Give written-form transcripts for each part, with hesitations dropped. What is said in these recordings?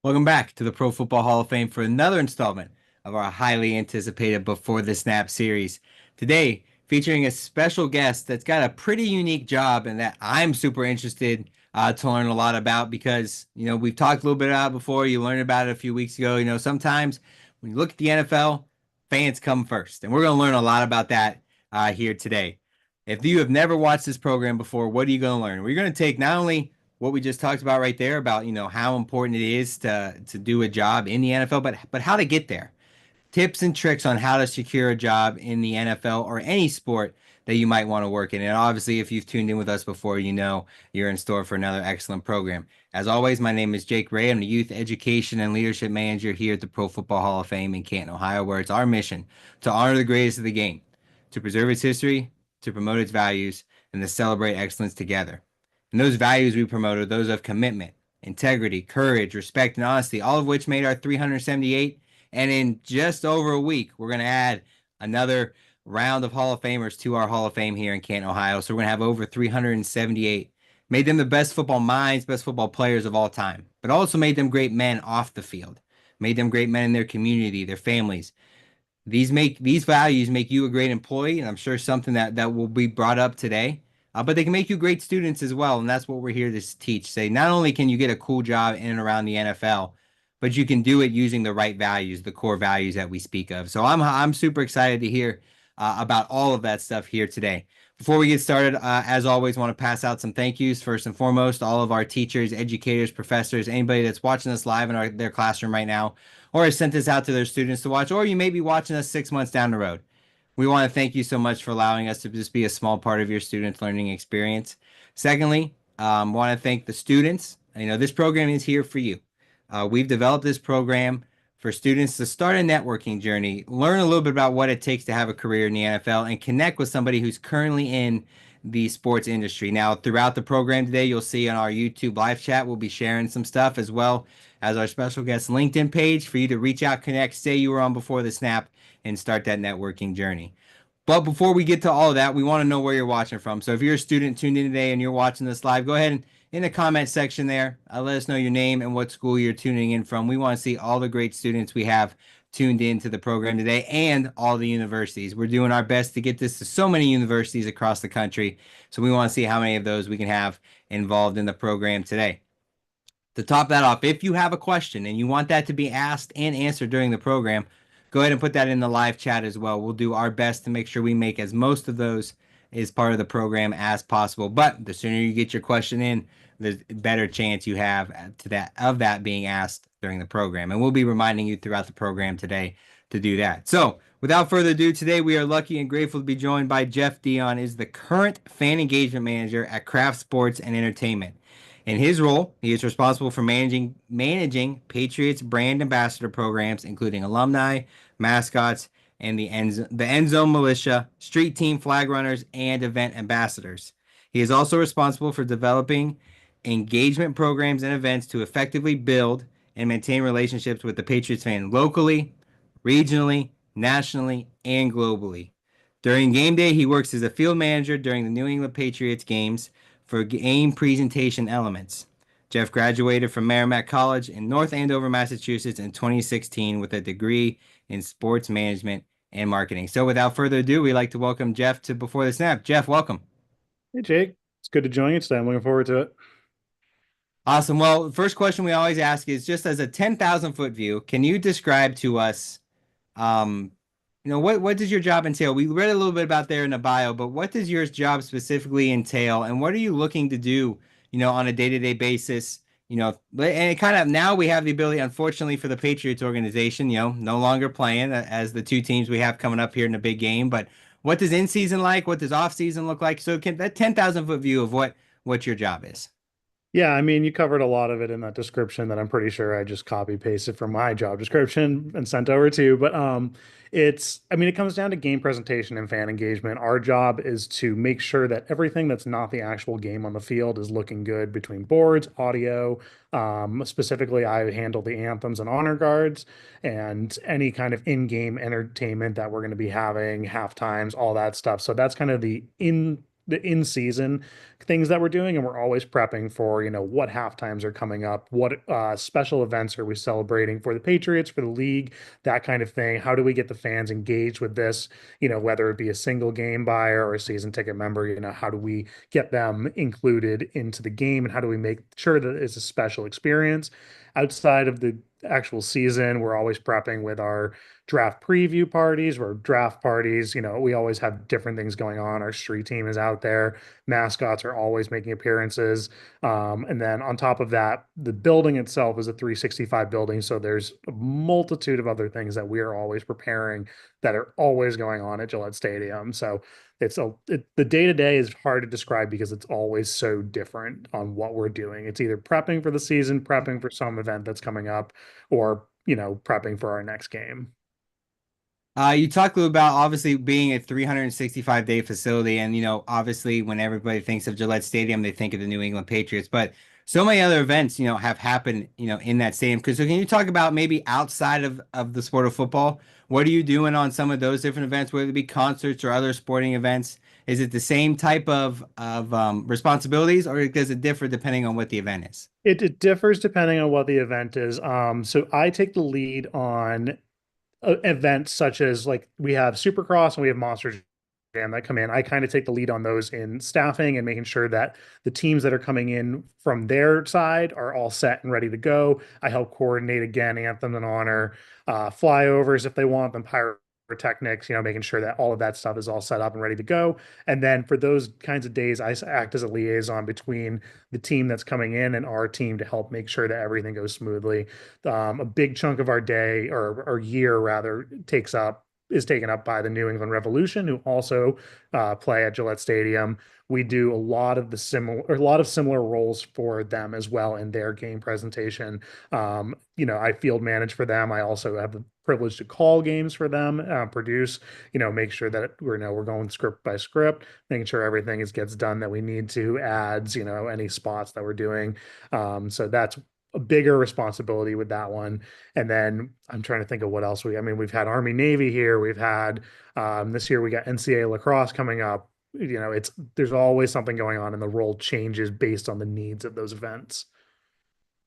Welcome back to the Pro Football Hall of Fame for another installment of our highly anticipated Before the Snap series. Today, featuring a special guest that's got a pretty unique job and that I'm super interested to learn a lot about because, we've talked a little bit about it before. You learned about it a few weeks ago. Sometimes when you look at the NFL, fans come first. And we're going to learn a lot about that here today. If you have never watched this program before, what are you going to learn? We're going to take not only what we just talked about right there about how important it is to do a job in the NFL, but how to get there. Tips and tricks on how to secure a job in the NFL or any sport that you might want to work in. And obviously, if you've tuned in with us before, you know you're in store for another excellent program. As always, my name is Jake Ray. I'm the Youth Education and Leadership Manager here at the Pro Football Hall of Fame in Canton, Ohio, where it's our mission to honor the greatest of the game, to preserve its history, to promote its values, and to celebrate excellence together. And those values we promote are those of commitment, integrity, courage, respect, and honesty, all of which made our 378. And in just over a week, we're going to add another round of Hall of Famers to our Hall of Fame here in Canton, Ohio. So we're going to have over 378. Made them the best football minds, best football players of all time, but also made them great men off the field. Made them great men in their community, their families. These values make you a great employee, and I'm sure something that will be brought up today. But they can make you great students as well, and that's what we're here to teach. Say not only can you get a cool job in and around the NFL, but you can do it using the right values, the core values that we speak of. So I'm super excited to hear about all of that stuff here today. Before we get started, as always, want to pass out some thank yous. First and foremost, all of our teachers, educators, professors, anybody that's watching us live in their classroom right now, or has sent this out to their students to watch, or you may be watching us 6 months down the road. We want to thank you so much for allowing us to just be a small part of your student learning experience. Secondly, want to thank the students. This program is here for you. We've developed this program for students to start a networking journey, learn a little bit about what it takes to have a career in the NFL, and connect with somebody who's currently in the sports industry. Now, throughout the program today, you'll see on our YouTube live chat, we'll be sharing some stuff as well as our special guest LinkedIn page for you to reach out, connect, say you were on Before the Snap, and start that networking journey. But before we get to all of that, we want to know where you're watching from. So if you're a student tuned in today and you're watching this live, go ahead and in the comment section there, let us know your name and what school you're tuning in from. We want to see all the great students we have tuned into the program today and all the universities. We're doing our best to get this to so many universities across the country. So we want to see how many of those we can have involved in the program today. To top that off, if you have a question and you want that to be asked and answered during the program, go ahead and put that in the live chat as well. We'll do our best to make sure we make as most of those as part of the program as possible. But the sooner you get your question in, the better chance you have of that being asked during the program. And we'll be reminding you throughout the program today to do that. So without further ado, today we are lucky and grateful to be joined by Geoff Dion, is the current fan engagement manager at Kraft Sports and Entertainment. In his role, he is responsible for managing Patriots brand ambassador programs, including alumni, mascots, and the end zone militia, street team flag runners, and event ambassadors. He is also responsible for developing engagement programs and events to effectively build and maintain relationships with the Patriots fan locally, regionally, nationally, and globally. During game day, he works as a field manager during the New England Patriots games for game presentation elements. Geoff graduated from Merrimack College in North Andover, Massachusetts in 2016 with a degree in sports management and marketing. So without further ado, we'd like to welcome Geoff to Before the Snap. Geoff, welcome. Hey, Jake. It's good to join you today. I'm looking forward to it. Awesome. Well, the first question we always ask is just as a 10,000 foot view, can you describe to us, um, what does your job entail? We read a little bit about there in the bio, but what does your job specifically entail, and what are you looking to do, on a day-to-day basis? And it kind of now we have the ability, unfortunately for the Patriots organization, no longer playing as the two teams we have coming up here in the big game. But what does in season like? What does off season look like? So can that 10,000 foot view of what your job is? Yeah, I mean, you covered a lot of it in that description that I'm pretty sure I just copy pasted from my job description and sent over to you. But I mean, it comes down to game presentation and fan engagement. Our job is to make sure that everything that's not the actual game on the field is looking good between boards, audio. Specifically, I handle the anthems and honor guards and any kind of in-game entertainment that we're going to be having, half times, all that stuff. So that's kind of the the in season things that we're doing, and we're always prepping for, what half times are coming up, what special events are we celebrating for the Patriots, for the league, that kind of thing. How do we get the fans engaged with this? Whether it be a single game buyer or a season ticket member, how do we get them included into the game, and how do we make sure that it's a special experience outside of the actual season? We're always prepping with our draft preview parties or draft parties. We always have different things going on. Our street team is out there. Mascots are always making appearances. And then on top of that, the building itself is a 365 building. So there's a multitude of other things that we are always preparing that are always going on at Gillette Stadium. So the day to day is hard to describe because it's always so different on what we're doing. It's either prepping for the season, prepping for some event that's coming up, or prepping for our next game. You talked a little about obviously being a 365-day facility, and obviously when everybody thinks of Gillette Stadium, they think of the New England Patriots. But so many other events, have happened, in that stadium. Because so can you talk about maybe outside of the sport of football? What are you doing on some of those different events, whether it be concerts or other sporting events? Is it the same type of responsibilities, or does it differ depending on what the event is? It differs depending on what the event is. So I take the lead on events such as, like, we have Supercross and we have Monster Jam that come in. I kind of take the lead on those in staffing and making sure that the teams that are coming in from their side are all set and ready to go. I help coordinate, again, anthem and honor, flyovers if they want them, pyrotechnics, making sure that all of that stuff is all set up and ready to go. And then for those kinds of days, I act as a liaison between the team that's coming in and our team to help make sure that everything goes smoothly. A big chunk of our day, or year rather, is taken up by the New England Revolution, who also play at Gillette Stadium. We do a lot of similar roles for them as well in their game presentation. I field manage for them. I also have the privilege to call games for them, produce, make sure that we're going script by script, making sure everything gets done that we need to, ads, any spots that we're doing. So that's a bigger responsibility with that one. And then I'm trying to think of what else we've had Army Navy here. We've had, this year we got NCAA lacrosse coming up. There's always something going on, and the role changes based on the needs of those events.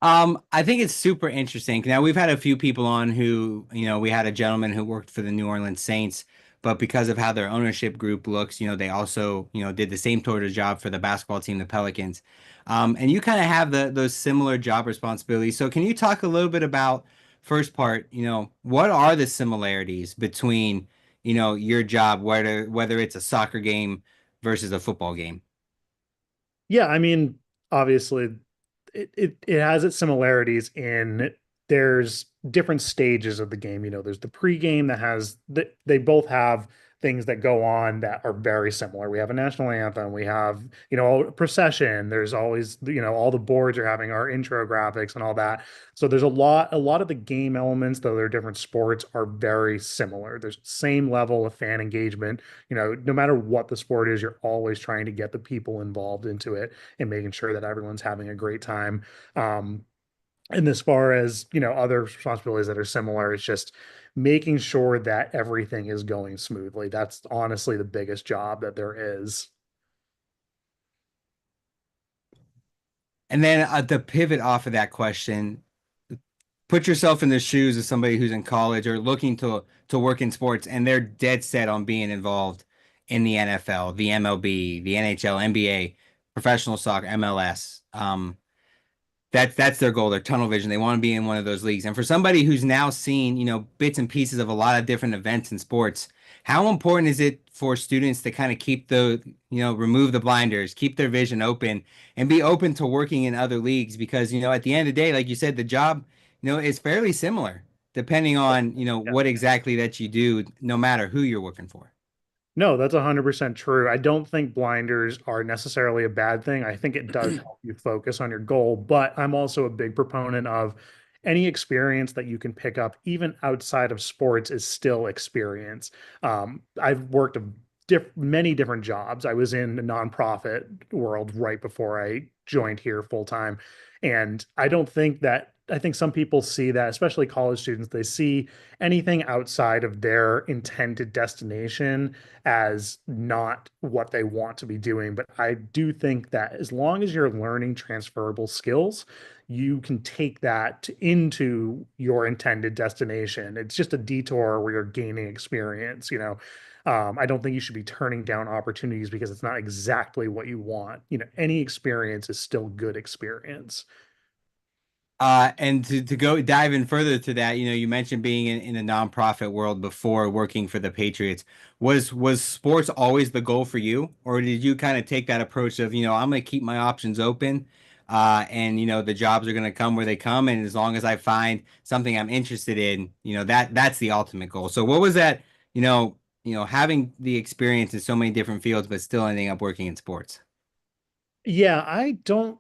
I think it's super interesting. Now, we've had a few people on who, we had a gentleman who worked for the New Orleans Saints, but because of how their ownership group looks, they also, did the same sort of job for the basketball team, the Pelicans. And you kind of have those similar job responsibilities. So can you talk a little bit about first part, what are the similarities between, your job, whether it's a soccer game versus a football game? Yeah, obviously it has its similarities in, there's different stages of the game. There's the pregame that they both have things that go on that are very similar. We have a national anthem, we have, a procession. There's always, all the boards are having our intro graphics and all that. So there's a lot of the game elements, though they're different sports, are very similar. There's same level of fan engagement. No matter what the sport is, you're always trying to get the people involved into it and making sure that everyone's having a great time. And as far as, other responsibilities that are similar, it's just making sure that everything is going smoothly. That's honestly the biggest job that there is. And then to pivot off of that question, put yourself in the shoes of somebody who's in college or looking to work in sports, and they're dead set on being involved in the NFL, the MLB, the NHL, NBA, professional soccer, MLS. That's their goal, their tunnel vision. They want to be in one of those leagues. And for somebody who's now seen, bits and pieces of a lot of different events in sports, how important is it for students to kind of keep remove the blinders, keep their vision open, and be open to working in other leagues? Because, at the end of the day, like you said, the job, is fairly similar depending on, what exactly that you do, no matter who you're working for. No, that's 100% true. I don't think blinders are necessarily a bad thing. I think it does help you focus on your goal, but I'm also a big proponent of any experience that you can pick up, even outside of sports, is still experience. I've worked many different jobs. I was in the nonprofit world right before I joined here full time. And I don't think that I think some people see that, especially college students, they see anything outside of their intended destination as not what they want to be doing. But I do think that as long as you're learning transferable skills, you can take that into your intended destination. It's just a detour where you're gaining experience, you know. I don't think you should be turning down opportunities because it's not exactly what you want. You know, any experience is still good experience. And to go dive in further to that, you mentioned being in a nonprofit world before working for the Patriots. Was sports always the goal for you, or did you kind of take that approach of, I'm going to keep my options open, and the jobs are going to come where they come, and as long as I find something I'm interested in, that's the ultimate goal. So what was that, having the experience in so many different fields, but still ending up working in sports? Yeah, I don't,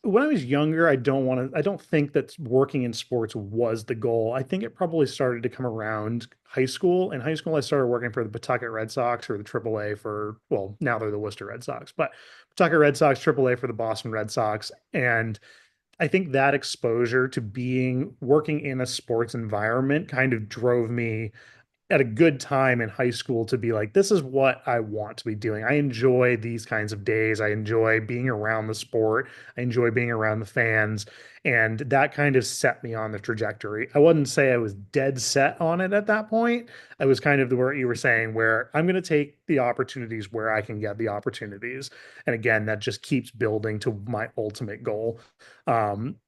when I was younger, I don't think that working in sports was the goal. I think it probably started to come around high school. In high school, I started working for the Pawtucket Red Sox or the AAA for, well, now they're the Worcester Red Sox, but Pawtucket Red Sox, AAA for the Boston Red Sox. And I think that exposure to working in a sports environment kind of drove me at a good time in high school to be like, this is what I want to be doing. I enjoy these kinds of days. I enjoy being around the sport. I enjoy being around the fans. And that kind of set me on the trajectory. I wouldn't say I was dead set on it at that point. I was kind of the word you were saying, where I'm going to take the opportunities where I can get the opportunities. And again, that just keeps building to my ultimate goal.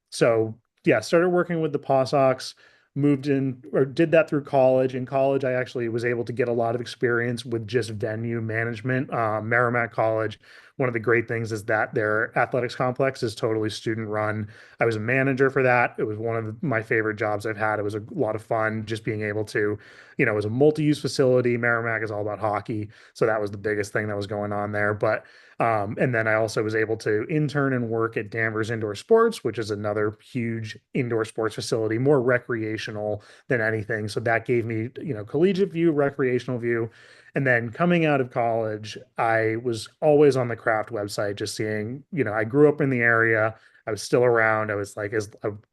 So yeah, started working with the Paw Sox, moved in or did that through college. In college, I actually was able to get a lot of experience with just venue management. Merrimack College, one of the great things is that their athletics complex is totally student run. I was a manager for that. It was one of my favorite jobs I've had. It was a lot of fun just being able to, it was a multi-use facility. Merrimack is all about hockey. So that was the biggest thing that was going on there. But and then I also was able to intern and work at Danvers Indoor Sports, which is another huge indoor sports facility, more recreational than anything. So that gave me, collegiate view, recreational view. And then coming out of college, I was always on the craft website, just seeing, I grew up in the area. I was still around. I was like,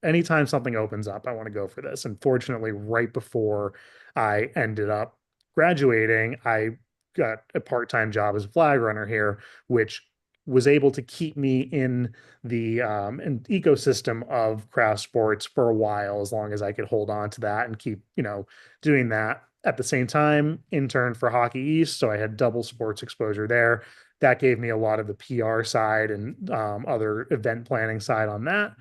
anytime something opens up, I want to go for this. And fortunately, right before I ended up graduating, I got a part-time job as a flag runner here, which was able to keep me in the ecosystem of craft sports for a while, as long as I could hold on to that and keep, doing that. At the same time, interned for Hockey East, so I had double sports exposure there. That gave me a lot of the PR side and other event planning side on that.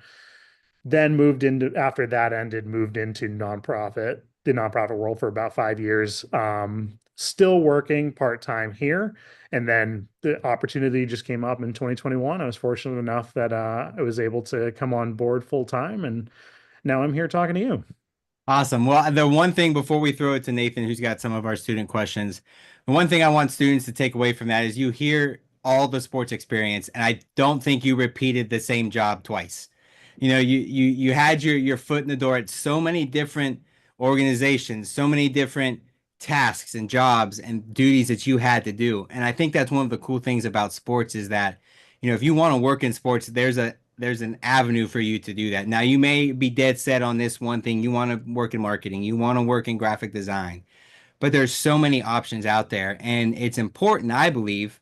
Then moved into after that ended, moved into the nonprofit world for about 5 years. Still working part time here, and then the opportunity just came up in 2021. I was fortunate enough that I was able to come on board full time, and now I'm here talking to you. Awesome. Well, the one thing before we throw it to Nathan, who's got some of our student questions, the one thing I want students to take away from that is you hear all the sports experience, and I don't think you repeated the same job twice. You had your foot in the door at so many different organizations, so many different tasks and jobs and duties that you had to do. And I think that's one of the cool things about sports is that, if you want to work in sports, there's an avenue for you to do that. Now, you may be dead set on this one thing. You want to work in marketing, you want to work in graphic design, but there's so many options out there. And it's important, I believe,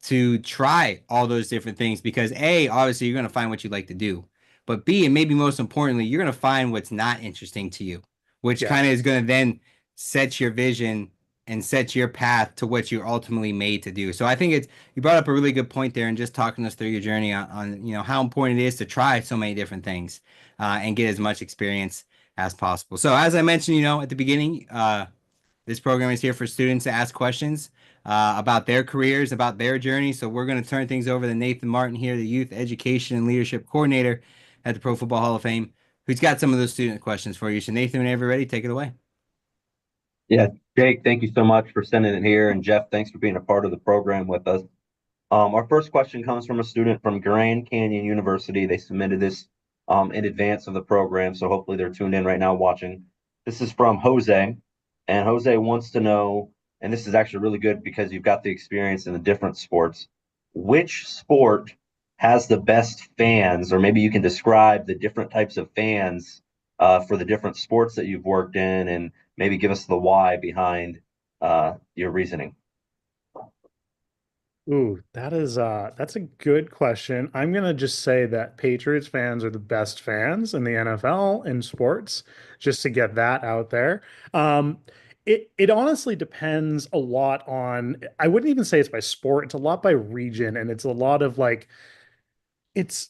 to try all those different things because A, obviously, you're going to find what you like to do. But B, and maybe most importantly, you're going to find what's not interesting to you, which kind of Yes. is going to then set your vision and set your path to what you're ultimately made to do. So I think you brought up a really good point there and just talking us through your journey on how important it is to try so many different things and get as much experience as possible. So as I mentioned, at the beginning, this program is here for students to ask questions about their careers, about their journey. So we're going to turn things over to Nathan Martin here, the Youth Education and Leadership Coordinator at the Pro Football Hall of Fame, who's got some of those student questions for you. So Nathan, whenever you're ready, take it away. Yeah, Jake, thank you so much for sending it here. And Geoff, thanks for being a part of the program with us. Our first question comes from a student from Grand Canyon University. They submitted this in advance of the program, so hopefully they're tuned in right now watching. This is from Jose, and Jose wants to know, and this is actually really good because you've got the experience in the different sports. Which sport has the best fans, or maybe you can describe the different types of fans for the different sports that you've worked in, and maybe give us the why behind your reasoning. Ooh, that's a good question. I'm gonna just say that Patriots fans are the best fans in the NFL in sports, just to get that out there. Um, it honestly depends a lot on, I wouldn't even say it's by sport, it's a lot by region, and it's a lot of like it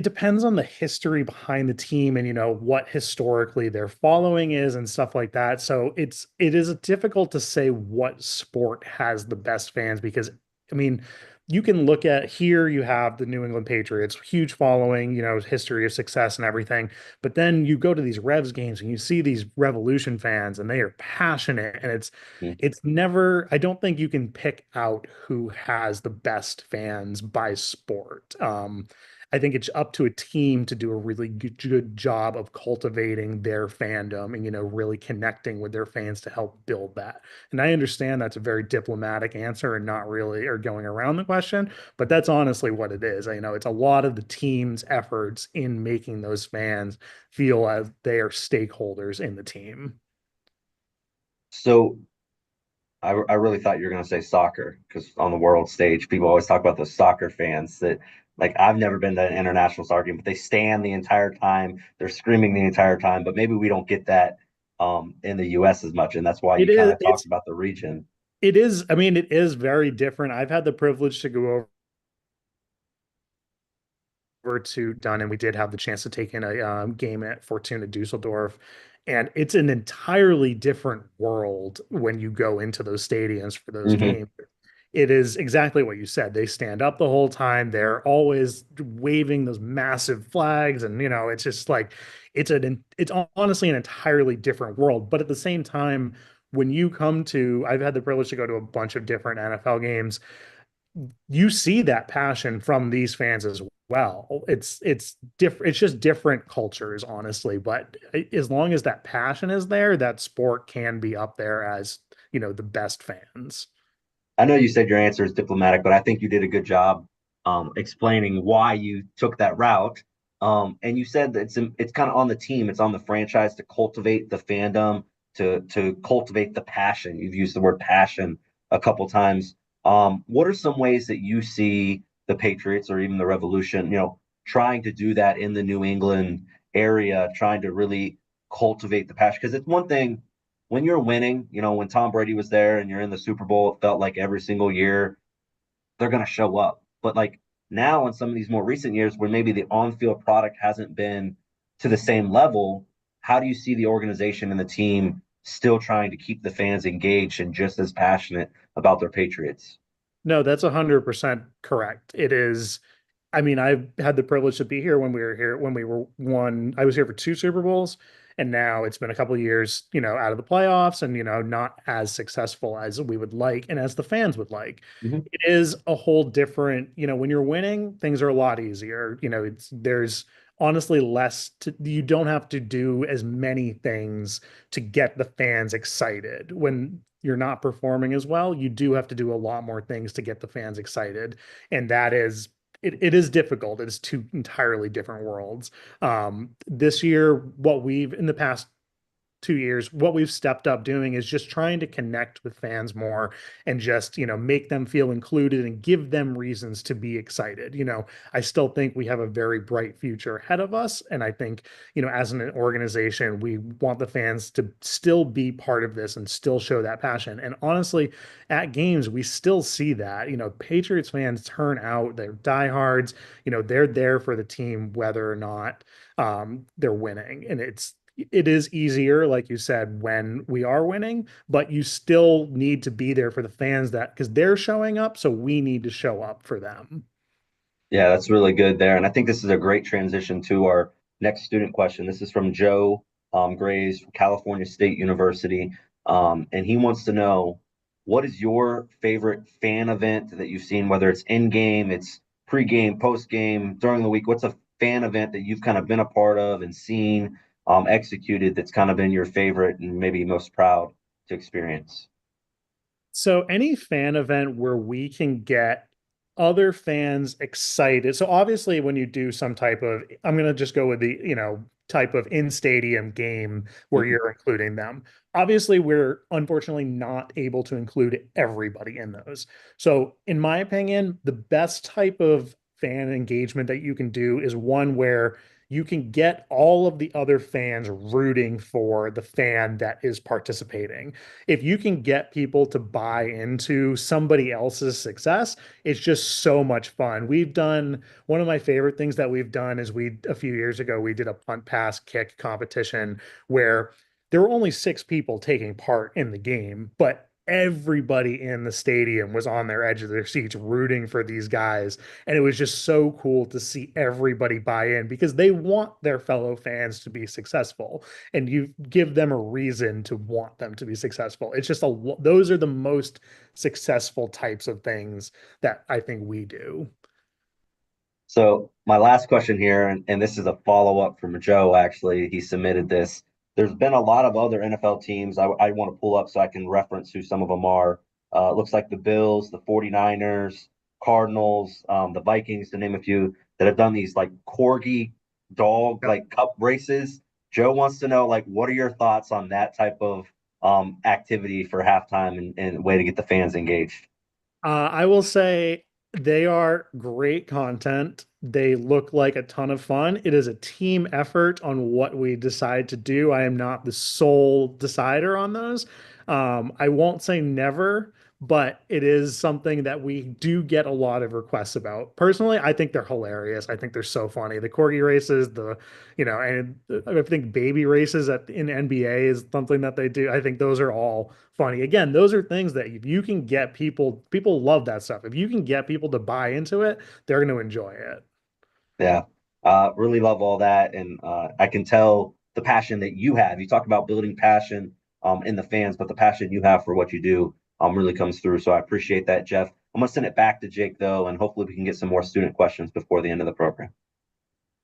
depends on the history behind the team and what historically their following is and stuff like that. So it is difficult to say what sport has the best fans because I mean you can look at here you have the New England Patriots, huge following, history of success and everything. But then you go to these Revs games and you see these Revolution fans and they are passionate and it's never, I don't think you can pick out who has the best fans by sport. I think it's up to a team to do a really good job of cultivating their fandom and, really connecting with their fans to help build that. And I understand that's a very diplomatic answer and not really, or going around the question, but that's honestly what it is. I know it's a lot of the team's efforts in making those fans feel as they are stakeholders in the team. So I really thought you were going to say soccer because on the world stage, people always talk about the soccer fans that, like, I've never been to an international soccer game, but they stand the entire time. They're screaming the entire time, but maybe we don't get that in the US as much. And that's why It you kind is, of talked about the region. I mean, it is very different. I've had the privilege to go over to Dunn, and we did have the chance to take in a game at Fortuna Dusseldorf. And it's an entirely different world when you go into those stadiums for those Hmm. games. It is exactly what you said. They stand up the whole time. They're always waving those massive flags, and it's just like it's honestly an entirely different world. But at the same time, when you come to, I've had the privilege to go to a bunch of different NFL games, you see that passion from these fans as well. It's different. It's just different cultures, honestly. But as long as that passion is there, that sport can be up there as the best fans. I know you said your answer is diplomatic, but I think you did a good job explaining why you took that route. And you said that it's kind of on the team, it's on the franchise to cultivate the fandom, to cultivate the passion. You've used the word passion a couple times. What are some ways that you see the Patriots or even the Revolution, trying to do that in the New England area, trying to really cultivate the passion? Because it's one thing when you're winning, when Tom Brady was there and you're in the Super Bowl, it felt like every single year they're going to show up. But like now, in some of these more recent years, where maybe the on field product hasn't been to the same level, how do you see the organization and the team still trying to keep the fans engaged and just as passionate about their Patriots? No, that's 100% correct. It is. I mean, I've had the privilege to be here when we were here when we were one. I was here for two Super Bowls, and now it's been a couple of years, out of the playoffs, and not as successful as we would like, and as the fans would like. Mm-hmm. It is a whole different. When you're winning, things are a lot easier. There's honestly less to. You don't have to do as many things to get the fans excited. When you're not performing as well, you do have to do a lot more things to get the fans excited, and that is it is difficult. It's two entirely different worlds. This year, what we've in the past 2 years, what we've stepped up doing is just trying to connect with fans more and just, make them feel included and give them reasons to be excited. I still think we have a very bright future ahead of us. And I think, as an organization, we want the fans to still be part of this and still show that passion. And honestly, at games, we still see that, Patriots fans turn out, they're diehards, they're there for the team, whether or not they're winning. And it is easier, like you said, when we are winning, but you still need to be there for the fans that because they're showing up, so we need to show up for them. Yeah, that's really good there. And I think this is a great transition to our next student question. This is from Joe Grays from California State University. And he wants to know, what is your favorite fan event that you've seen, whether it's in game, it's pre-game, post-game, during the week? What's a fan event that you've kind of been a part of and seen executed that's kind of been your favorite and maybe most proud to experience? So any fan event where we can get other fans excited. So obviously when you do some type of, I'm going to just go with the, type of in-stadium game where Mhm. you're including them. Obviously, we're unfortunately not able to include everybody in those. So in my opinion, the best type of fan engagement that you can do is one where you can get all of the other fans rooting for the fan that is participating. If you can get people to buy into somebody else's success, it's just so much fun. We've done one of my favorite things that we've done is a few years ago we did a punt pass kick competition where there were only six people taking part in the game, but everybody in the stadium was on their edge of their seats rooting for these guys. And it was just so cool to see everybody buy in because they want their fellow fans to be successful and you give them a reason to want them to be successful. It's just those are the most successful types of things that I think we do. So my last question here, and this is a follow-up from Joe, actually. He submitted this. There's been a lot of other NFL teams I want to pull up so I can reference who some of them are. It looks like the Bills, the 49ers, Cardinals, the Vikings, to name a few, that have done these like corgi dog like cup races. Joe wants to know, like, what are your thoughts on that type of activity for halftime and way to get the fans engaged? I will say they are great content. They look like a ton of fun. It is a team effort on what we decide to do. I am not the sole decider on those. I won't say never, but it is something that we do get a lot of requests about. Personally, I think they're hilarious. I think they're so funny. The corgi races, and I think baby races in NBA is something that they do. I think those are all funny. Again, those are things that if you can get people love that stuff. If you can get people to buy into it, they're going to enjoy it. Yeah, really love all that, and I can tell the passion that you have. You talk about building passion in the fans, but the passion you have for what you do really comes through. So I appreciate that, Geoff. I'm gonna send it back to Jake though, and hopefully we can get some more student questions before the end of the program.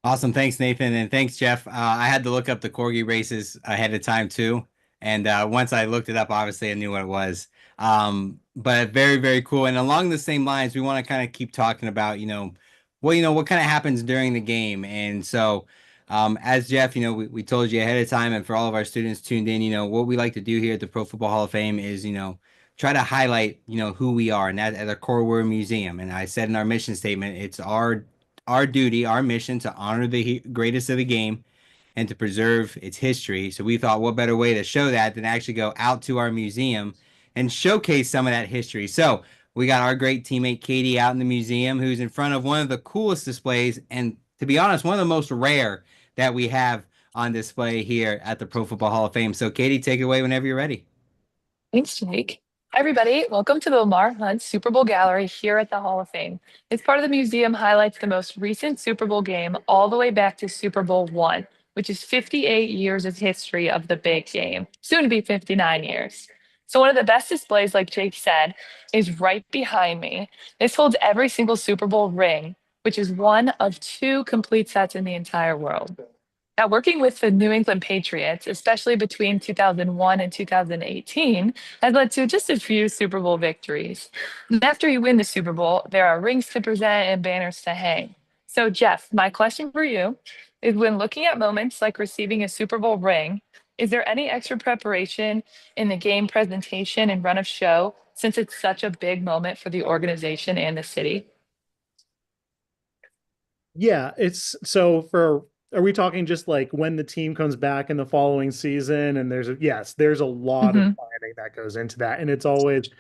Awesome. Thanks, Nathan. And thanks, Jeff. I had to look up the corgi races ahead of time too. And once I looked it up, obviously I knew what it was. But very, very cool. And along the same lines, we want to kind of keep talking about, what kind of happens during the game. And so, as Jeff, we told you ahead of time, and for all of our students tuned in, what we like to do here at the Pro Football Hall of Fame is, try to highlight, who we are. And that at our core, we're a museum. And I said in our mission statement, it's our duty, our mission to honor the greatest of the game and to preserve its history. So we thought, what better way to show that than actually go out to our museum and showcase some of that history. So we got our great teammate Katie out in the museum, who's in front of one of the coolest displays, and to be honest, one of the most rare that we have on display here at the Pro Football Hall of Fame. So Katie, take it away whenever you're ready. Thanks, Jake. Hi, everybody. Welcome to the Lamar Hunt Super Bowl Gallery here at the Hall of Fame. This part of the museum highlights the most recent Super Bowl game all the way back to Super Bowl one, which is 58 years of history of the big game, soon to be 59 years. So, one of the best displays, like Jake said, is right behind me. This holds every single Super Bowl ring, which is one of two complete sets in the entire world. Now, working with the New England Patriots, especially between 2001 and 2018, has led to just a few Super Bowl victories. And after you win the Super Bowl, there are rings to present and banners to hang. So, Jeff, my question for you is when looking at moments like receiving a Super Bowl ring, is there any extra preparation in the game presentation and run of show since it's such a big moment for the organization and the city? Yeah, it's so for are we talking just like when the team comes back in the following season and there's a lot of Hmm. planning that goes into that and it's always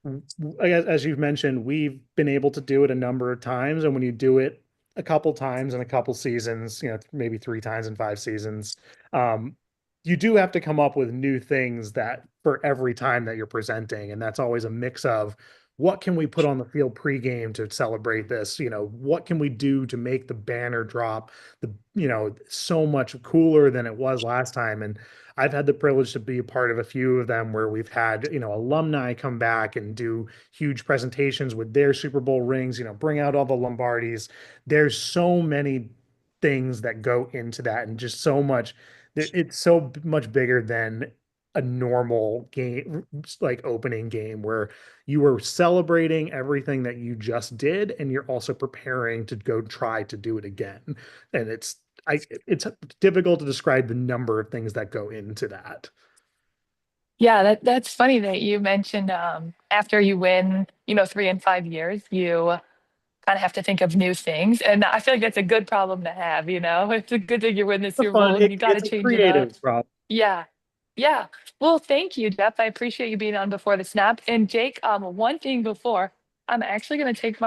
I guess, as you've mentioned, we've been able to do it a number of times. And when you do it a couple times in a couple seasons, maybe three times in 5 seasons, um, you do have to come up with new things that for every time that you're presenting. And that's always a mix of what can we put on the field pregame to celebrate this? What can we do to make the banner drop so much cooler than it was last time? And I've had the privilege to be a part of a few of them where we've had, alumni come back and do huge presentations with their Super Bowl rings, bring out all the Lombardis. There's so many things that go into that and just so much, it's so much bigger than a normal game, like opening game where you were celebrating everything that you just did, and you're also preparing to go try to do it again. And it's difficult to describe the number of things that go into that. Yeah, that's funny that you mentioned after you win, 3 and 5 years, you kind of have to think of new things. And I feel like that's a good problem to have, you know? It's a good thing you win the It's Super fun. Bowl and you got to It's a change it up. creative problem. Yeah. Yeah. Well, thank you, Jeff. I appreciate you being on before the snap. And Jake, one thing before, I'm actually going to take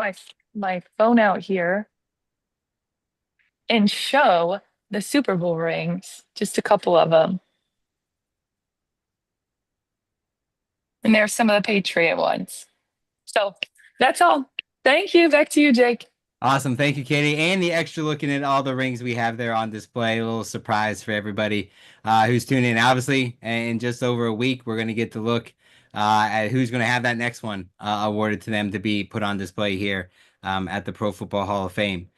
my phone out here and show the Super Bowl rings, just a couple of them. And there's some of the Patriot ones. So that's all. Thank you. Back to you, Jake. Awesome. Thank you, Katie. And the extra looking at all the rings we have there on display. A little surprise for everybody who's tuning in. Obviously, in just over a week, we're going to get to look at who's going to have that next one awarded to them to be put on display here at the Pro Football Hall of Fame.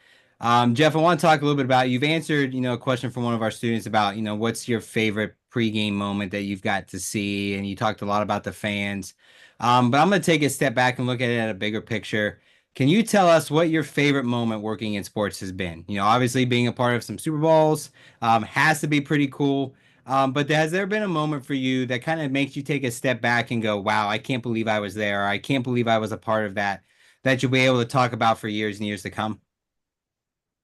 Jeff, I want to talk a little bit about, you've answered, a question from one of our students about, what's your favorite pregame moment that you've got to see? And you talked a lot about the fans. But I'm going to take a step back and look at it at a bigger picture. Can you tell us what your favorite moment working in sports has been? Obviously being a part of some Super Bowls has to be pretty cool. But has there been a moment for you that kind of makes you take a step back and go, wow, I can't believe I was there. Or I can't believe I was a part of that, that you'll be able to talk about for years and years to come?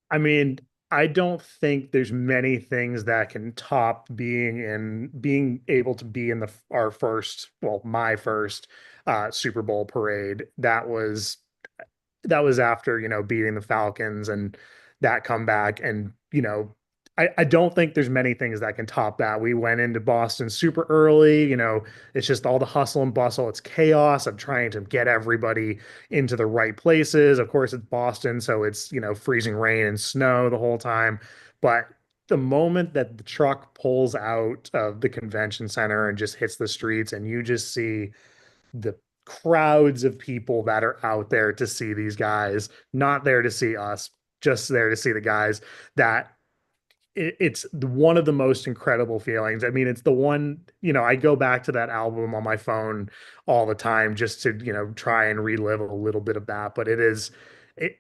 I mean, I don't think there's many things that can top being able to be in our first, well, my first Super Bowl parade. That was after, beating the Falcons and that comeback. And, I don't think there's many things that can top that. We went into Boston super early, it's just all the hustle and bustle. It's chaos of trying to get everybody into the right places. Of course, it's Boston, so it's, freezing rain and snow the whole time. But the moment that the truck pulls out of the convention center and just hits the streets, and you just see the crowds of people that are out there to see these guys, not there to see us, just there to see the guys, that it's one of the most incredible feelings. I mean, it's the one, I go back to that album on my phone all the time just to, try and relive a little bit of that. But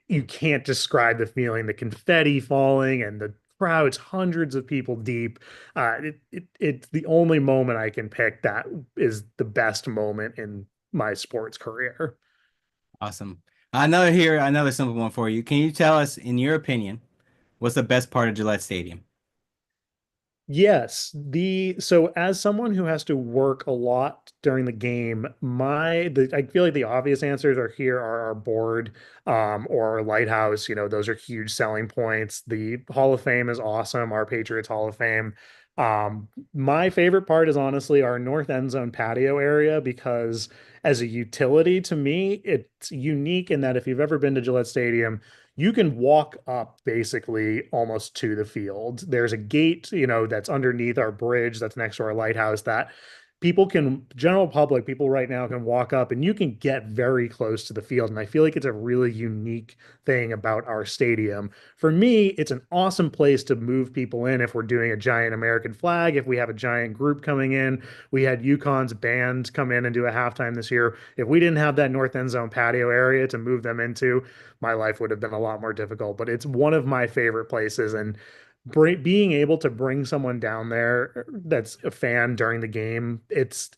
you can't describe the feeling, the confetti falling and the crowds, hundreds of people deep. It's the only moment I can pick that is the best moment in my sports career. Awesome. Another simple one for you. Can you tell us, in your opinion, what's the best part of Gillette Stadium? Yes, the so as someone who has to work a lot during the game, I feel like the obvious answers are here are our board or our lighthouse. Those are huge selling points. The Hall of Fame is awesome, our Patriots Hall of Fame. My favorite part is honestly our north end zone patio area because as a utility to me, it's unique in that if you've ever been to Gillette Stadium, you can walk up basically almost to the field. There's a gate, that's underneath our bridge that's next to our lighthouse that general public, people right now can walk up and you can get very close to the field. And I feel like it's a really unique thing about our stadium. For me, it's an awesome place to move people in if we're doing a giant American flag, if we have a giant group coming in. We had UConn's band come in and do a halftime this year. If we didn't have that north end zone patio area to move them into, my life would have been a lot more difficult. But it's one of my favorite places. And being able to bring someone down there that's a fan during the game, it's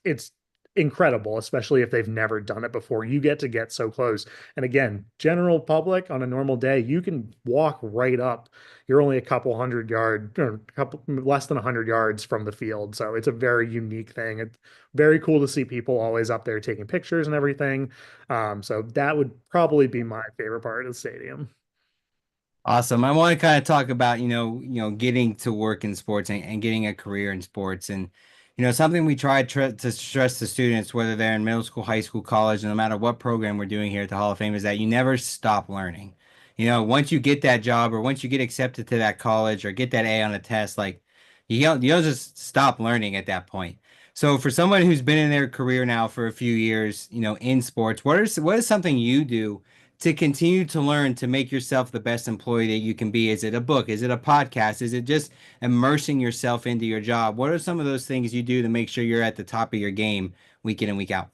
incredible, especially if they've never done it before. You get so close. And again, general public on a normal day, you can walk right up. You're only a couple hundred yards or a couple less than 100 yards from the field. So it's a very unique thing. It's very cool to see people always up there taking pictures and everything. So that would probably be my favorite part of the stadium. Awesome. I want to kind of talk about, getting to work in sports and getting a career in sports. And, something we to stress to students, whether they're in middle school, high school, college, no matter what program we're doing here at the Hall of Fame, is that you never stop learning. Once you get that job or once you get accepted to that college or get that A on a test, like you don't just stop learning at that point. So for someone who's been in their career now for a few years, in sports, what is something you do to continue to learn to make yourself the best employee that you can be? Is it a book? Is it a podcast? Is it just immersing yourself into your job? What are some of those things you do to make sure you're at the top of your game week in and week out?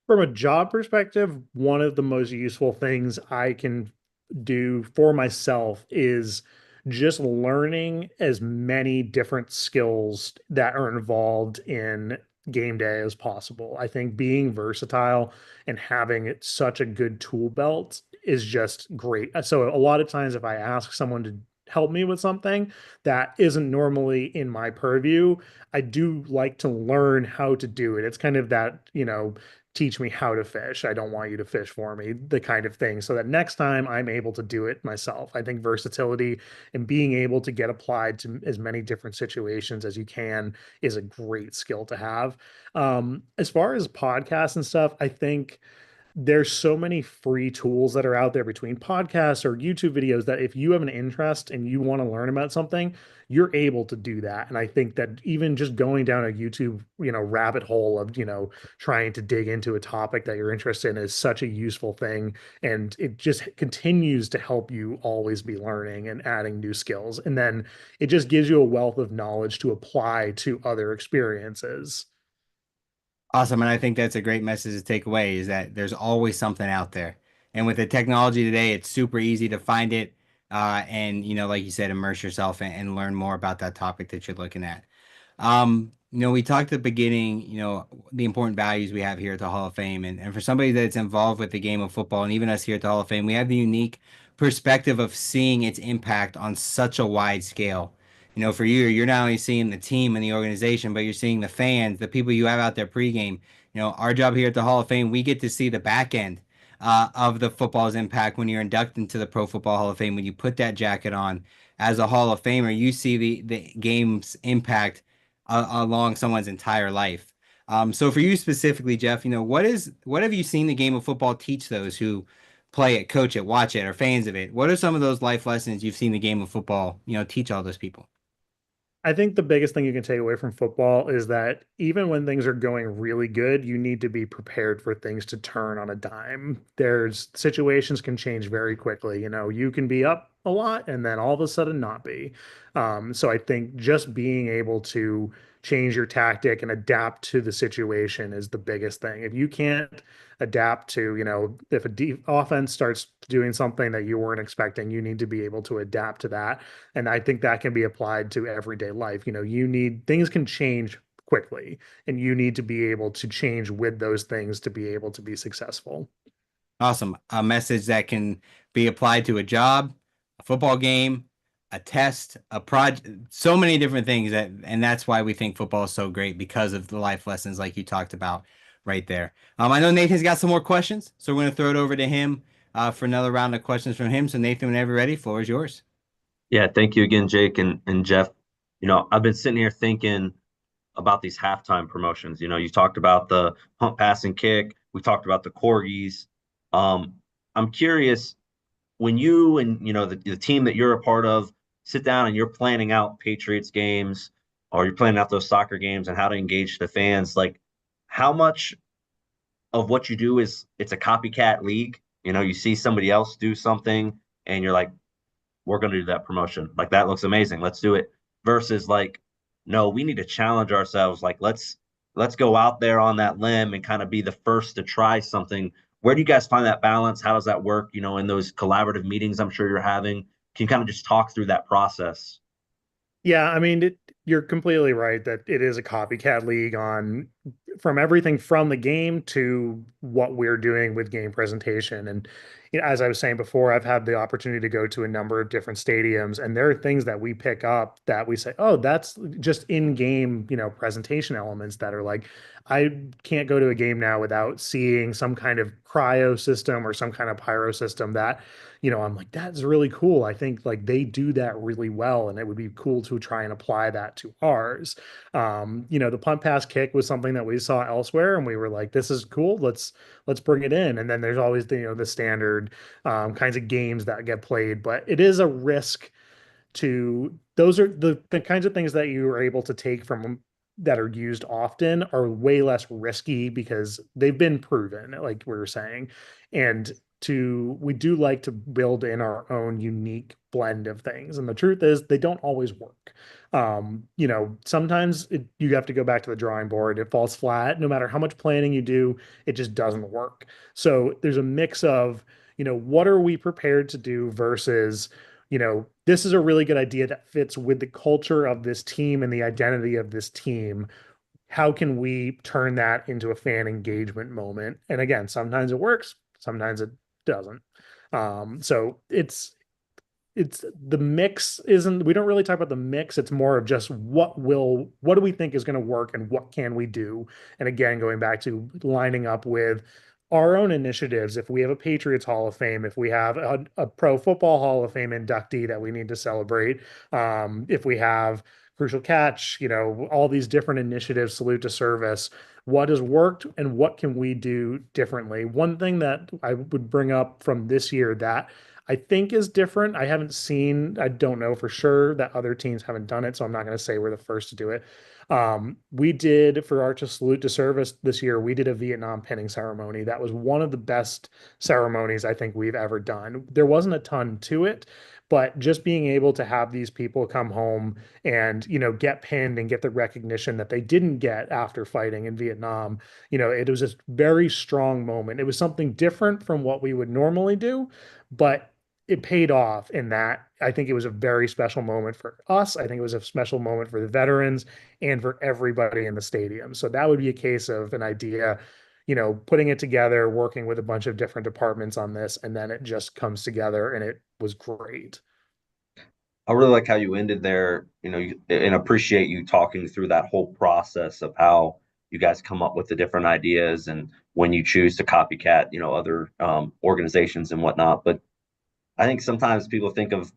From a job perspective, one of the most useful things I can do for myself is just learning as many different skills that are involved in game day as possible. I think being versatile and having such a good tool belt is just great. So a lot of times if I ask someone to help me with something that isn't normally in my purview, I do like to learn how to do it. It's kind of that, teach me how to fish. I don't want you to fish for me, the kind of thing, so that next time I'm able to do it myself. I think versatility and being able to get applied to as many different situations as you can is a great skill to have. As far as podcasts and stuff, I think there's so many free tools that are out there between podcasts or YouTube videos that if you have an interest and you want to learn about something, you're able to do that. And I think that even just going down a YouTube, rabbit hole of, trying to dig into a topic that you're interested in is such a useful thing. And it just continues to help you always be learning and adding new skills. And then it just gives you a wealth of knowledge to apply to other experiences. Awesome. And I think that's a great message to take away is that there's always something out there. And with the technology today, it's super easy to find it. And, like you said, immerse yourself and learn more about that topic that you're looking at. We talked at the beginning, the important values we have here at the Hall of Fame. And for somebody that's involved with the game of football, and even us here at the Hall of Fame, we have the unique perspective of seeing its impact on such a wide scale. For you, you're not only seeing the team and the organization, but you're seeing the fans, the people you have out there pregame. Our job here at the Hall of Fame, we get to see the back end of the football's impact when you're inducted into the Pro Football Hall of Fame. When you put that jacket on as a Hall of Famer, you see the game's impact along someone's entire life. So for you specifically, Geoff, what have you seen the game of football teach those who play it, coach it, watch it, are fans of it? What are some of those life lessons you've seen the game of football, teach all those people? I think the biggest thing you can take away from football is that even when things are going really good, you need to be prepared for things to turn on a dime. There's situations can change very quickly. You can be up a lot and then all of a sudden not be. So I think just being able to change your tactic and adapt to the situation is the biggest thing. If you can't adapt to, if a offense starts doing something that you weren't expecting, you need to be able to adapt to that. And I think that can be applied to everyday life. Things can change quickly, and you need to be able to change with those things to be able to be successful. Awesome. A message that can be applied to a job, a football game, a test, a project, so many different things and that's why we think football is so great because of the life lessons like you talked about right there. I know Nathan's got some more questions, so we're going to throw it over to him for another round of questions from him. So Nathan, whenever you're ready, floor is yours. Yeah, thank you again, Jake and Geoff. I've been sitting here thinking about these halftime promotions. You talked about the pump, pass, and kick. We talked about the corgis. I'm curious when you and the team that you're a part of sit down and you're planning out Patriots games or you're planning out those soccer games and how to engage the fans. Like, how much of what you do is it's a copycat league? You see somebody else do something and you're like, we're going to do that promotion. Like, that looks amazing. Let's do it. Versus like, no, we need to challenge ourselves. Like, let's go out there on that limb and kind of be the first to try something. Where do you guys find that balance? How does that work? In those collaborative meetings I'm sure you're having, can you kind of just talk through that process? Yeah, I mean, you're completely right that it is a copycat league on from everything from the game to what we're doing with game presentation. And as I was saying before, I've had the opportunity to go to a number of different stadiums, and there are things that we pick up that we say, oh, that's just in-game, presentation elements that are like, I can't go to a game now without seeing some kind of cryo system or some kind of pyro system that I'm like, that's really cool. I think like they do that really well, and it would be cool to try and apply that to ours. The punt pass kick was something that we saw elsewhere, and we were like, this is cool. Let's bring it in. And then there's always the standard kinds of games that get played, but it is a risk to those are the kinds of things that you are able to take from that are used often are way less risky because they've been proven, like we were saying. And we do like to build in our own unique blend of things. And the truth is they don't always work. Sometimes you have to go back to the drawing board. It falls flat. No matter how much planning you do, it just doesn't work. So there's a mix of, what are we prepared to do versus, this is a really good idea that fits with the culture of this team and the identity of this team. How can we turn that into a fan engagement moment? And again, sometimes it works, sometimes it doesn't. So it's the mix isn't, we don't really talk about the mix. It's more of just what do we think is going to work and what can we do? And again, going back to lining up with our own initiatives. If we have a Patriots Hall of Fame, if we have a Pro Football Hall of Fame inductee that we need to celebrate, if we have Crucial Catch, all these different initiatives, salute to service, what has worked and what can we do differently? One thing that I would bring up from this year that I think is different. I don't know for sure that other teams haven't done it, so I'm not going to say we're the first to do it. We did for our salute to service this year, we did a Vietnam pinning ceremony. That was one of the best ceremonies I think we've ever done. There wasn't a ton to it, but just being able to have these people come home and, get pinned and get the recognition that they didn't get after fighting in Vietnam, it was a very strong moment. It was something different from what we would normally do, but it paid off in that I think it was a very special moment for us. I think it was a special moment for the veterans and for everybody in the stadium. So that would be a case of an idea, putting it together, working with a bunch of different departments on this, and then it just comes together and it was great. I really like how you ended there, and appreciate you talking through that whole process of how you guys come up with the different ideas and when you choose to copycat, other organizations and whatnot. But I think sometimes people think of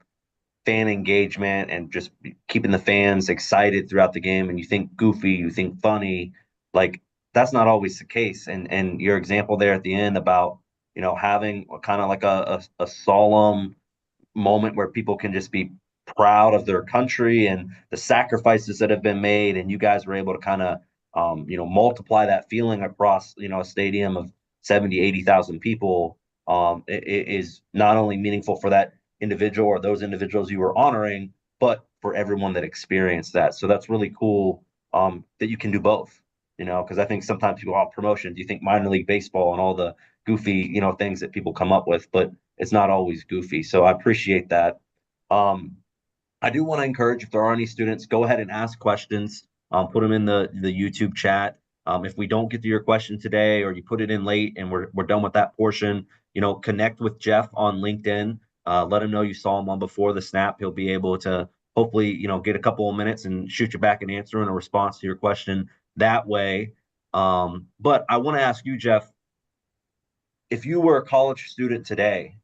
fan engagement and just keeping the fans excited throughout the game, and you think goofy, you think funny, like that's not always the case. And your example there at the end about having kind of like a solemn moment where people can just be proud of their country and the sacrifices that have been made, and you guys were able to kind of multiply that feeling across a stadium of 70-80,000 people. It is not only meaningful for that individual or those individuals you were honoring, but for everyone that experienced that. So that's really cool, that you can do both, because I think sometimes people have promotions, you think minor league baseball and all the goofy, things that people come up with, but it's not always goofy. So I appreciate that. Um, I do want to encourage, if there are any students, go ahead and ask questions. Put them in the YouTube chat. If we don't get to your question today, or you put it in late and we're done with that portion, connect with Geoff on LinkedIn. Let him know you saw him on Before the Snap. He'll be able to hopefully, get a couple of minutes and shoot you back an answer and a response to your question that way. But I want to ask you, Geoff, if you were a college student today,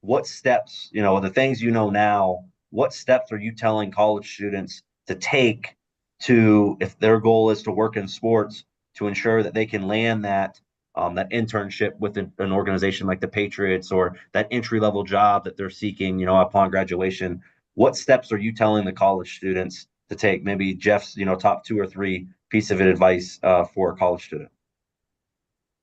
what steps, the things now, what steps are you telling college students to take to, if their goal is to work in sports, to ensure that they can land that internship with an organization like the Patriots, or that entry level job that they're seeking, upon graduation? What steps are you telling the college students to take? Maybe Geoff's, top 2 or 3 piece of advice for a college student.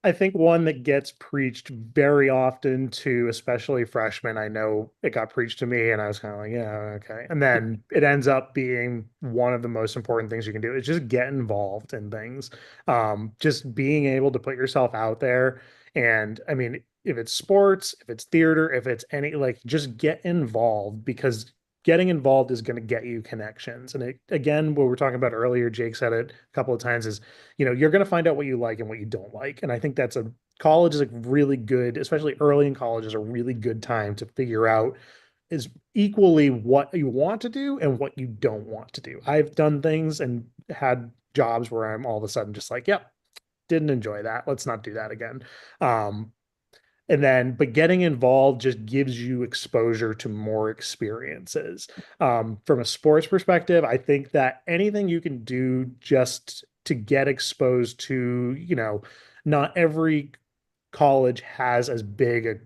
I think one that gets preached very often to especially freshmen. I know it got preached to me and I was kind of like, yeah, okay. And then it ends up being one of the most important things you can do is just get involved in things. Just being able to put yourself out there. And I mean, if it's sports, if it's theater, if it's any, like, just get involved, because getting involved is going to get you connections. And again, what we were talking about earlier, Jake said it a couple of times, is, you're going to find out what you like and what you don't like. And I think college is a really good, especially early in college, is a really good time to figure out is equally what you want to do and what you don't want to do. I've done things and had jobs where I'm all of a sudden just like, yep, didn't enjoy that. Let's not do that again. Um, but getting involved just gives you exposure to more experiences. From a sports perspective, I think that anything you can do just to get exposed to, not every college has as big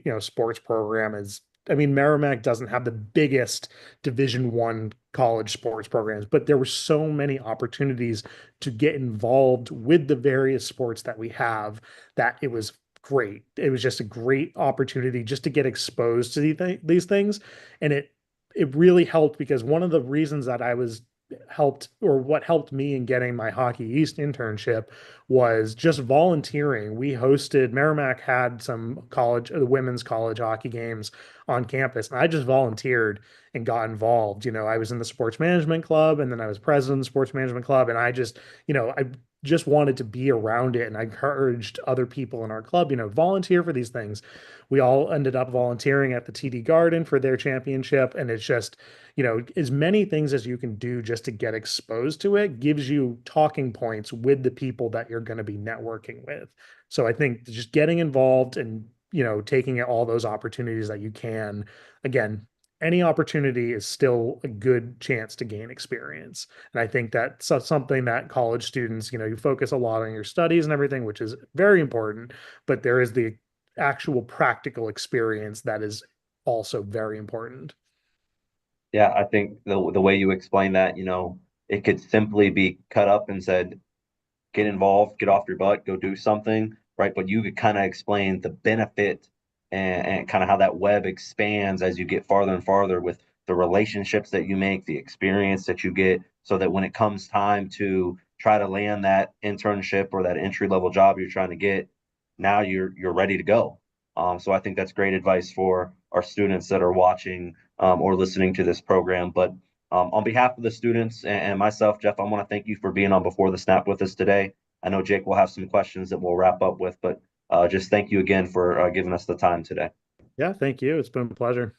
a sports program as, I mean, Merrimack doesn't have the biggest Division I college sports programs, but there were so many opportunities to get involved with the various sports that we have that it was great. It was just a great opportunity just to get exposed to these things. And it really helped because one of the reasons that I was helped, or what helped me in getting my Hockey East internship, was just volunteering. We hosted, Merrimack had some college, women's college hockey games on campus, and I just volunteered and got involved. I was in the sports management club, and then I was president of the sports management club, and I just wanted to be around it. And I encouraged other people in our club, volunteer for these things. We all ended up volunteering at the TD Garden for their championship. And it's just, as many things as you can do just to get exposed to it gives you talking points with the people that you're going to be networking with. So I think just getting involved and, taking all those opportunities that you can, again, any opportunity is still a good chance to gain experience. And I think that's something that college students, you focus a lot on your studies and everything, which is very important, but there is the actual practical experience that is also very important. Yeah, I think the way you explain that, it could simply be cut up and said, get involved, get off your butt, go do something, right? But you could kind of explain the benefit and kind of how that web expands as you get farther and farther with the relationships that you make, the experience that you get, so that when it comes time to try to land that internship or that entry level job you're trying to get, now you're ready to go. So I think that's great advice for our students that are watching or listening to this program. But on behalf of the students and myself, Geoff, I want to thank you for being on Before the Snap with us today. I know Jake will have some questions that we'll wrap up with, but just thank you again for giving us the time today. Yeah, thank you. It's been a pleasure.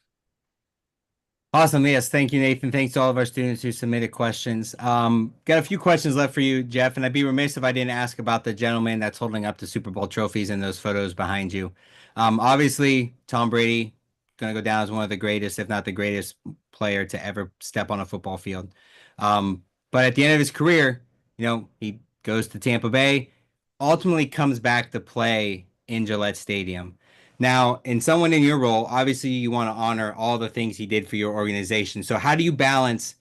Awesome. Yes. Thank you, Nathan. Thanks to all of our students who submitted questions. Got a few questions left for you, Geoff, and I'd be remiss if I didn't ask about the gentleman that's holding up the Super Bowl trophies in those photos behind you. Obviously, Tom Brady going to go down as one of the greatest, if not the greatest player to ever step on a football field. But at the end of his career, he goes to Tampa Bay, ultimately comes back to play in Gillette Stadium. Now, in someone in your role, obviously you want to honor all the things he did for your organization. So how do you balance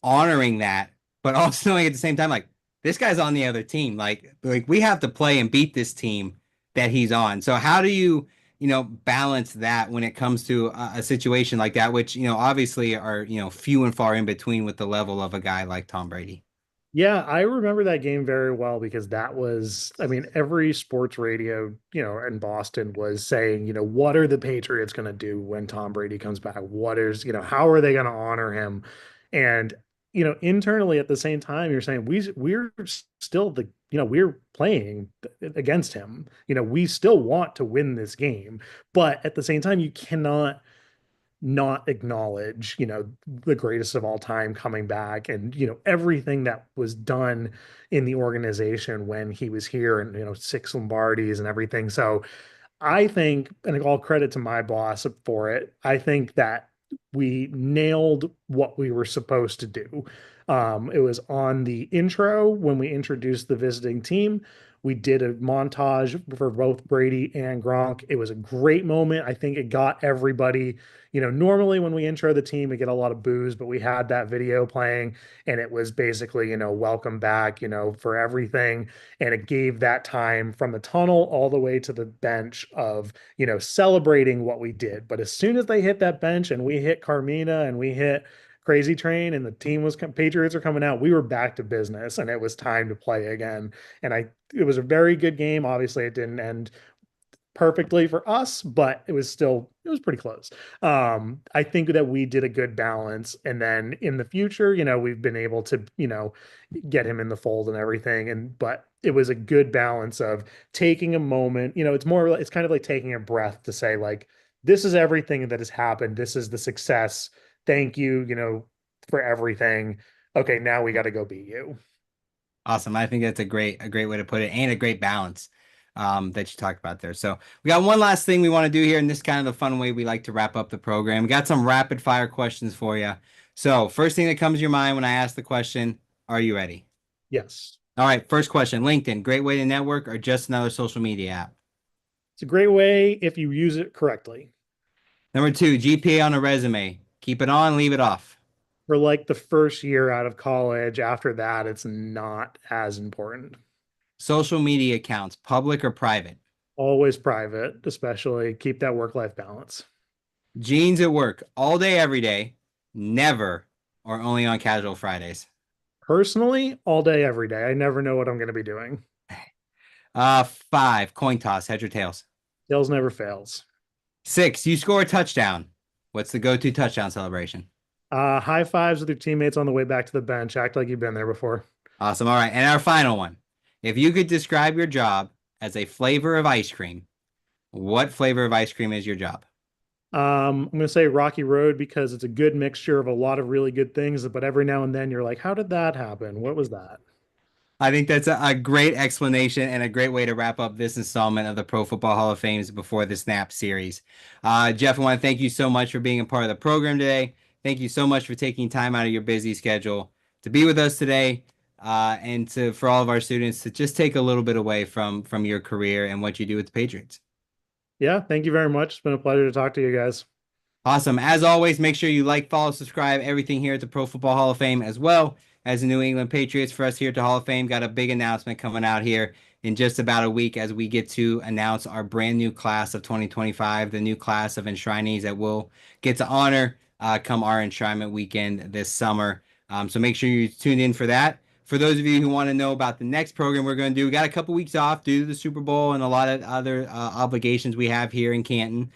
honoring that, but also knowing at the same time, like, this guy's on the other team. Like we have to play and beat this team that he's on. So how do you, balance that when it comes to a situation like that, which, obviously are, few and far in between with the level of a guy like Tom Brady? Yeah, I remember that game very well because that was, I mean, every sports radio, in Boston was saying, what are the Patriots going to do when Tom Brady comes back? How are they going to honor him? And, internally at the same time, you're saying we're still we're playing against him. We still want to win this game, but at the same time, you cannot not acknowledge, the greatest of all time coming back, and, everything that was done in the organization when he was here, and, 6 Lombardis and everything. So I think, and all credit to my boss for it, I think that we nailed what we were supposed to do. It was on the intro when we introduced the visiting team. We did a montage for both Brady and Gronk. It was a great moment. I think it got everybody, normally when we intro the team, we get a lot of boos, but we had that video playing and it was basically, welcome back, for everything. And it gave that time from the tunnel all the way to the bench of, celebrating what we did. But as soon as they hit that bench and we hit Carmina and we hit Crazy Train and the team was Patriots are coming out, we were back to business and it was time to play again. And it was a very good game. Obviously, it didn't end perfectly for us, but it was pretty close. I think that we did a good balance. And then in the future, we've been able to, get him in the fold and everything. But it was a good balance of taking a moment, it's kind of like taking a breath to say, like, this is everything that has happened. This is the success. Thank you, for everything. Okay, now we got to go beat you. Awesome. I think that's a great way to put it, and a great balance that you talked about there. So we got one last thing we want to do here, and this is kind of the fun way we like to wrap up the program. We got some rapid fire questions for you. So first thing that comes to your mind when I ask the question, are you ready? Yes. All right. First question, LinkedIn, great way to network or just another social media app? It's a great way if you use it correctly. Number 2, GPA on a resume. Keep it on, leave it off. For like the first year out of college. After that, it's not as important. Social media accounts, public or private? Always private, especially keep that work-life balance. Jeans at work all day, every day, never or only on casual Fridays. Personally, all day, every day. I never know what I'm going to be doing. 5, coin toss, heads or tails. Tails never fails. 6, you score a touchdown. What's the go-to touchdown celebration? High fives with your teammates on the way back to the bench. Act like you've been there before. Awesome. All right. And our final one. If you could describe your job as a flavor of ice cream, what flavor of ice cream is your job? I'm going to say Rocky Road because it's a good mixture of a lot of really good things, but every now and then you're like, how did that happen? What was that? I think that's a great explanation and a great way to wrap up this installment of the Pro Football Hall of Fame's Before the Snap series. Geoff, I want to thank you so much for being a part of the program today. Thank you so much for taking time out of your busy schedule to be with us today, and for all of our students to just take a little bit away from your career and what you do with the Patriots. Yeah, thank you very much. It's been a pleasure to talk to you guys. Awesome. As always, make sure you like, follow, subscribe, everything here at the Pro Football Hall of Fame, as well as the New England Patriots. For us here at the Hall of Fame, got a big announcement coming out here in just about a week as we get to announce our brand new class of 2025, the new class of enshrinees that we'll get to honor come our enshrinement weekend this summer. So make sure you tune in for that. For those of you who want to know about the next program we're going to do, we got a couple weeks off due to the Super Bowl and a lot of other obligations we have here in Canton.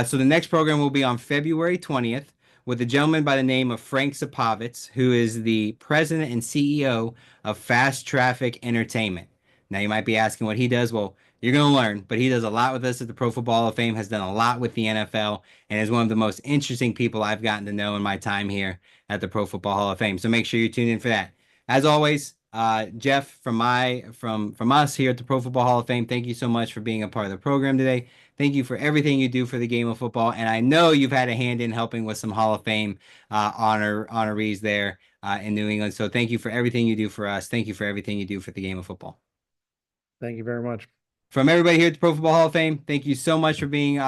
So the next program will be on February 20th with a gentleman by the name of Frank Sapovitz, who is the president and CEO of Fast Traffic Entertainment. Now you might be asking what he does. Well, you're going to learn, but he does a lot with us at the Pro Football Hall of Fame, has done a lot with the NFL, and is one of the most interesting people I've gotten to know in my time here at the Pro Football Hall of Fame. So make sure you tune in for that. As always, Geoff, from us here at the Pro Football Hall of Fame, thank you so much for being a part of the program today. Thank you for everything you do for the game of football, and I know you've had a hand in helping with some Hall of Fame honorees there in New England. So thank you for everything you do for us. Thank you for everything you do for the game of football. Thank you very much. From everybody here at the Pro Football Hall of Fame, thank you so much for being